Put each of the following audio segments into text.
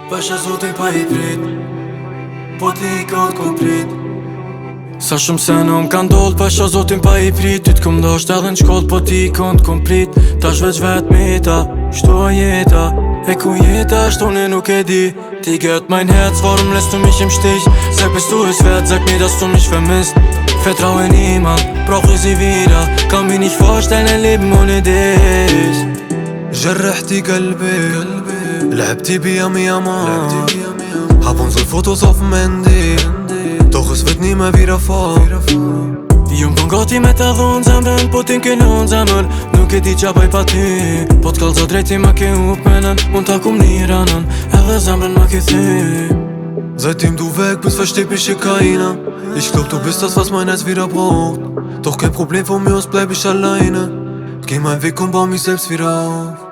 Baixa azul tem pa i prit Po ti i kod komplet Sa shumë se në më kanë dollë Baixa zotin pa i prit Ty t'kom dosht edhe në shkoll Po ti i kod komplet Ta shveç vet meta Shtu a jeta E ku jeta shtu ne nuk e di Ti gët mein Herz Warum lässt du mich im Stich Sag bist du es wert Sag mir dass du mich vermisst Vertraue niemand Brauche sie wieder Kann mir nicht vorstellen ein Leben ohne dich جرحتي قلبي لعبتي بيا مياما Hab unsere Fotos auf dem Handy Doch es wird nie mehr wieder vor Jum kon gati me të dhonë zemrën Po t'in kënë në zemër Nuk e di qa baj pa ty Po t'kallza drejti ma ke up menën Unë ta kum një ranën Edhe zemrën ma ke thy Seitdem du weg bist, versteht mich hier keiner Ich glaub, du bist das, was mein Herz wieder braucht Doch kein Problem, von mir aus bleib ich alleine Geh meinen Weg und bau mich selbst wieder auf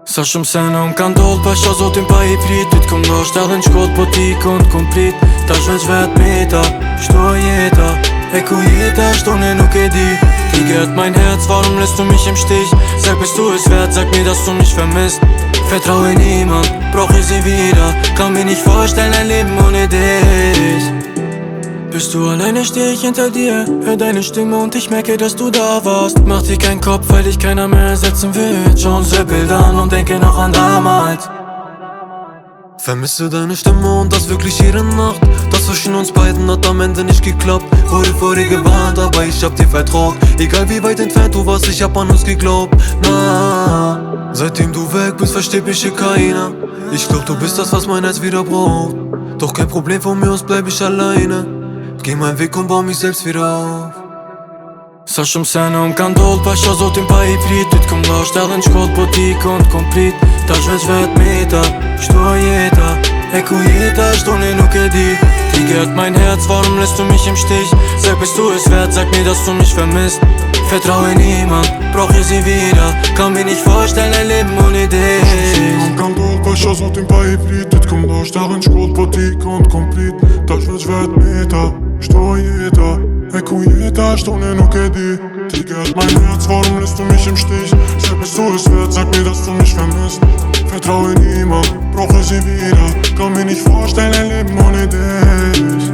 Sa shumë se në më kanë dollë Baixa zotin pa i prit Ty t'kom dosht edhe në shkot Po ti i kond komplet Ta shveç vet meta Shtu a jeta E ku jeta shtu ne nuk e di Ti gët mein Herz Warum lässt du mich im Stich Sag bist du es wert Sag mir dass du mich vermisst Vertraue niemand Brauche sie wieder Kann mir nicht vorstellen ein Leben ohne dich Bist du alleine, steh ich hinter dir Hör deine Stimme und ich merke, dass du da warst Mach dir keinen Kopf, weil dich keiner mehr ersetzen will Schau unsere Bilder an und denke noch an damals Vermisse deine Stimme und das wirklich jede Nacht Das zwischen uns beiden hat am Ende nicht geklappt Wurde vor dir gewarnt, aber ich hab dir vertraut Egal wie weit entfernt du warst, ich hab an uns geglaubt Na, seitdem du weg bist, versteht mich hier keiner Ich glaub, du bist das, was mein Herz wieder braucht Doch kein Problem, von mir aus bleib ich alleine Geh meinen Weg und bau mich selbst wieder auf Sa shumë se në më kanë dollë Baixa zotin pa i prit Ty t'kom dosht edhe në shkot Po ti i kond komplet Ta shveç vet meta Shtu a jeta E ku jeta shtu ne nuk e di Ti gët mein Herz Warum lässt du mich im Stich Sag bist du es wert Sag mir dass du mich vermisst Vertraue niemand Brauche sie wieder Kann mir nicht vorstellen ein Leben ohne dich Në më kanë dollë Baixa zotin pa i prit Ty t'kom dosht edhe në shkot Po ti i kond komplet Ta shveç vet meta Shtu a jeta E ku jeta shtu ne nuk e di Ti gët mein Herz Warum lässt du mich im Stich Sag bist du es wert Sag mir dass du mich vermisst Vertraue niemand Brauche sie wieder Kann mir nicht vorstellen ein Leben ohne dich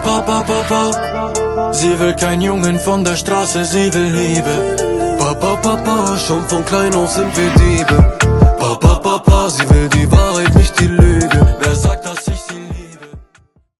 Papa, sie will kein Jungen von der Straße, sie will Liebe. Papa, schon von klein auf sind wir Diebe Papa, sie will die Wahrheit, nicht die Lüge